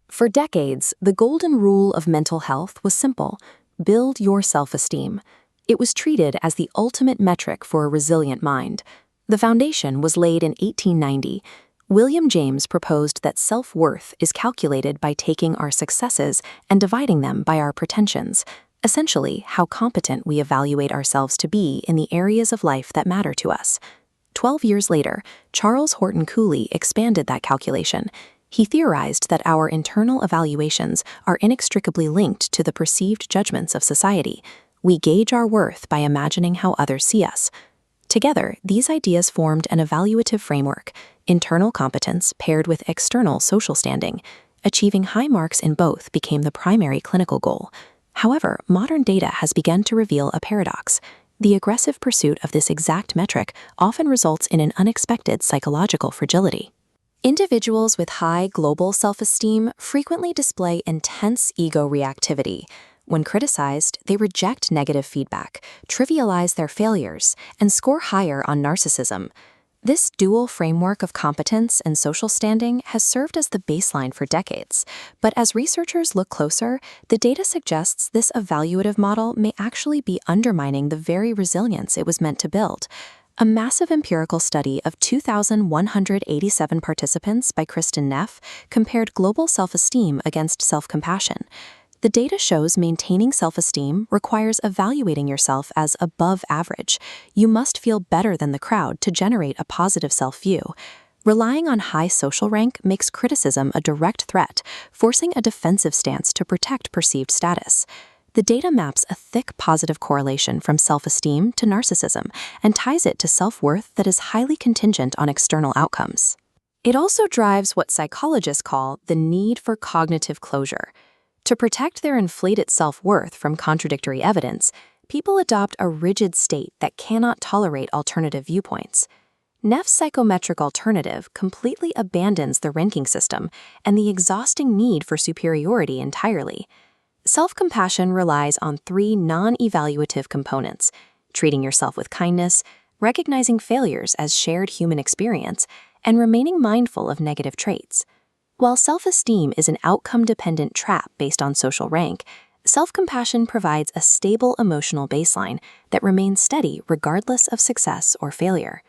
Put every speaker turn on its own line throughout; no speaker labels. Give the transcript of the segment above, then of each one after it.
For decades, the golden rule of mental health was simple: build your self-esteem. It was treated as the ultimate metric for a resilient mind. The foundation was laid in 1890. William James proposed that self-worth is calculated by taking our successes and dividing them by our pretensions, essentially how competent we evaluate ourselves to be in the areas of life that matter to us. 12 years later, Charles Horton Cooley expanded that calculation. He theorized that our internal evaluations are inextricably linked to the perceived judgments of society. We gauge our worth by imagining how others see us. Together, these ideas formed an evaluative framework: internal competence paired with external social standing. Achieving high marks in both became the primary clinical goal. However, modern data has begun to reveal a paradox. The aggressive pursuit of this exact metric often results in an unexpected psychological fragility. Individuals with high global self-esteem frequently display intense ego reactivity. When criticized, they reject negative feedback, trivialize their failures, and score higher on narcissism. This dual framework of competence and social standing has served as the baseline for decades. But as researchers look closer, the data suggests this evaluative model may actually be undermining the very resilience it was meant to build. A massive empirical study of 2,187 participants by Kristen Neff compared global self-esteem against self-compassion. The data shows maintaining self-esteem requires evaluating yourself as above average. You must feel better than the crowd to generate a positive self-view. Relying on high social rank makes criticism a direct threat, forcing a defensive stance to protect perceived status. The data maps a thick positive correlation from self-esteem to narcissism and ties it to self-worth that is highly contingent on external outcomes. It also drives what psychologists call the need for cognitive closure. To protect their inflated self-worth from contradictory evidence, people adopt a rigid state that cannot tolerate alternative viewpoints. Neff's psychometric alternative completely abandons the ranking system and the exhausting need for superiority entirely. Self-compassion relies on three non-evaluative components: treating yourself with kindness, recognizing failures as shared human experience, and remaining mindful of negative traits. While self-esteem is an outcome-dependent trap based on social rank, self-compassion provides a stable emotional baseline that remains steady regardless of success or failure.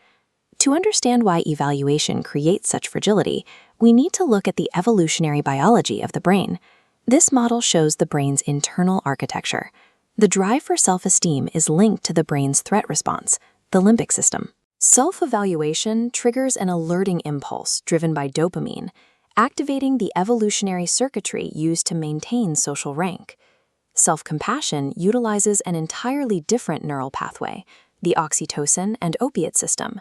To understand why evaluation creates such fragility, we need to look at the evolutionary biology of the brain. This model shows the brain's internal architecture. The drive for self-esteem is linked to the brain's threat response, the limbic system. Self-evaluation triggers an alerting impulse driven by dopamine, activating the evolutionary circuitry used to maintain social rank. Self-compassion utilizes an entirely different neural pathway, the oxytocin and opiate system.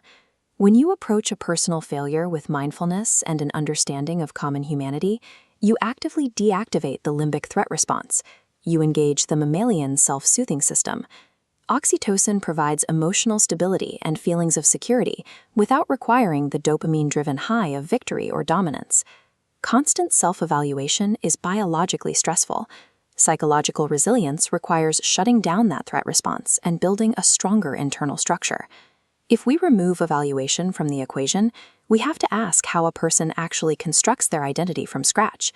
When you approach a personal failure with mindfulness and an understanding of common humanity, you actively deactivate the limbic threat response. You engage the mammalian self-soothing system. Oxytocin provides emotional stability and feelings of security without requiring the dopamine-driven high of victory or dominance. Constant self-evaluation is biologically stressful. Psychological resilience requires shutting down that threat response and building a stronger internal structure. If we remove evaluation from the equation, we have to ask how a person actually constructs their identity from scratch.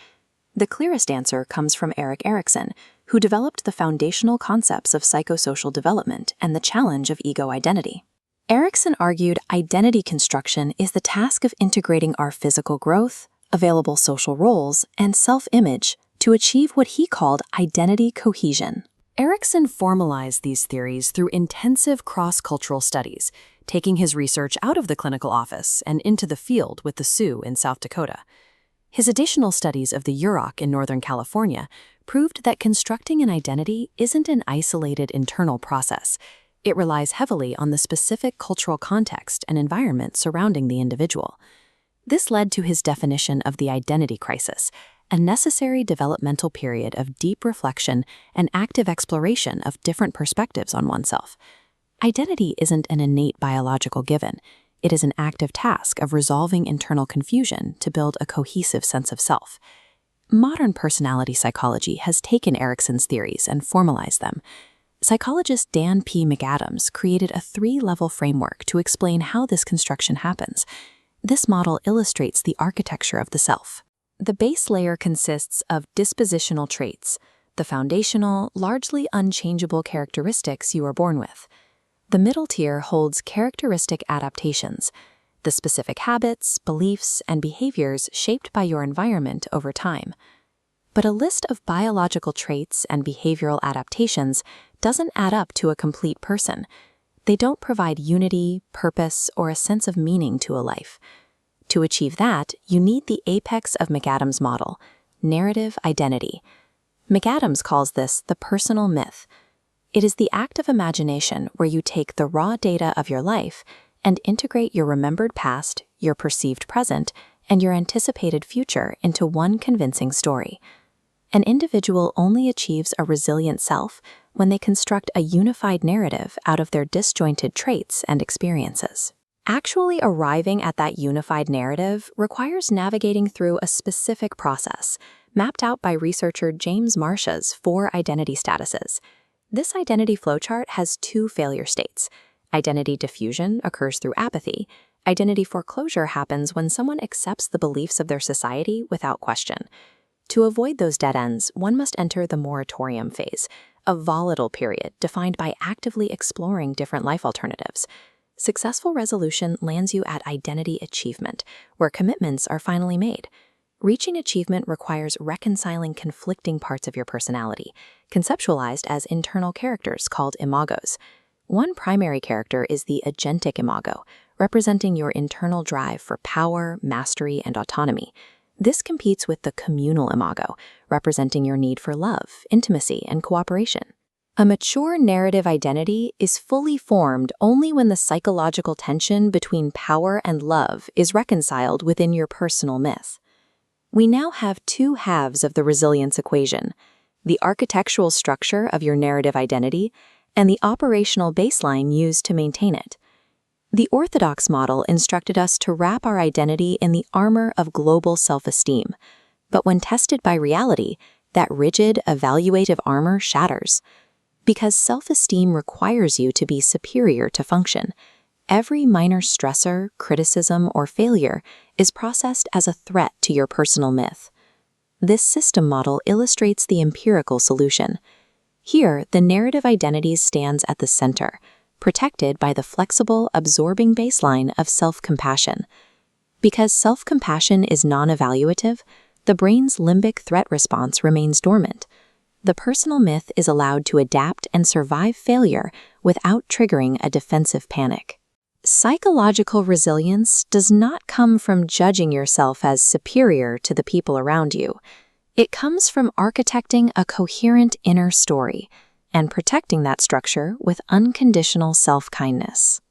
The clearest answer comes from Erik Erikson, who developed the foundational concepts of psychosocial development and the challenge of ego identity. Erikson argued identity construction is the task of integrating our physical growth, available social roles, and self-image to achieve what he called identity cohesion. Erikson formalized these theories through intensive cross-cultural studies, taking his research out of the clinical office and into the field with the Sioux in South Dakota. His additional studies of the Yurok in Northern California proved that constructing an identity isn't an isolated internal process. It relies heavily on the specific cultural context and environment surrounding the individual. This led to his definition of the identity crisis, a necessary developmental period of deep reflection and active exploration of different perspectives on oneself. Identity isn't an innate biological given. It is an active task of resolving internal confusion to build a cohesive sense of self. Modern personality psychology has taken Erikson's theories and formalized them. Psychologist Dan P. McAdams created a 3-level framework to explain how this construction happens. This model illustrates the architecture of the self. The base layer consists of dispositional traits, the foundational, largely unchangeable characteristics you are born with. The middle tier holds characteristic adaptations, the specific habits, beliefs, and behaviors shaped by your environment over time. But a list of biological traits and behavioral adaptations doesn't add up to a complete person. They don't provide unity, purpose, or a sense of meaning to a life. To achieve that, you need the apex of McAdams' model, narrative identity. McAdams calls this the personal myth. It is the act of imagination where you take the raw data of your life and integrate your remembered past, your perceived present, and your anticipated future into one convincing story. An individual only achieves a resilient self when they construct a unified narrative out of their disjointed traits and experiences. Actually arriving at that unified narrative requires navigating through a specific process, mapped out by researcher James Marsh's 4 identity statuses. This identity flowchart has 2 failure states. Identity diffusion occurs through apathy. Identity foreclosure happens when someone accepts the beliefs of their society without question. To avoid those dead ends, one must enter the moratorium phase, a volatile period defined by actively exploring different life alternatives. Successful resolution lands you at identity achievement, where commitments are finally made. Reaching achievement requires reconciling conflicting parts of your personality, conceptualized as internal characters called imagos. One primary character is the agentic imago, representing your internal drive for power, mastery, and autonomy. This competes with the communal imago, representing your need for love, intimacy, and cooperation. A mature narrative identity is fully formed only when the psychological tension between power and love is reconciled within your personal myth. We now have 2 halves of the resilience equation: the architectural structure of your narrative identity and the operational baseline used to maintain it. The orthodox model instructed us to wrap our identity in the armor of global self-esteem, but when tested by reality, that rigid, evaluative armor shatters. Because self-esteem requires you to be superior to function, every minor stressor, criticism, or failure is processed as a threat to your personal myth. This system model illustrates the empirical solution. Here, the narrative identity stands at the center, protected by the flexible, absorbing baseline of self-compassion. Because self-compassion is non-evaluative, the brain's limbic threat response remains dormant. The personal myth is allowed to adapt and survive failure without triggering a defensive panic. Psychological resilience does not come from judging yourself as superior to the people around you. It comes from architecting a coherent inner story and protecting that structure with unconditional self-kindness.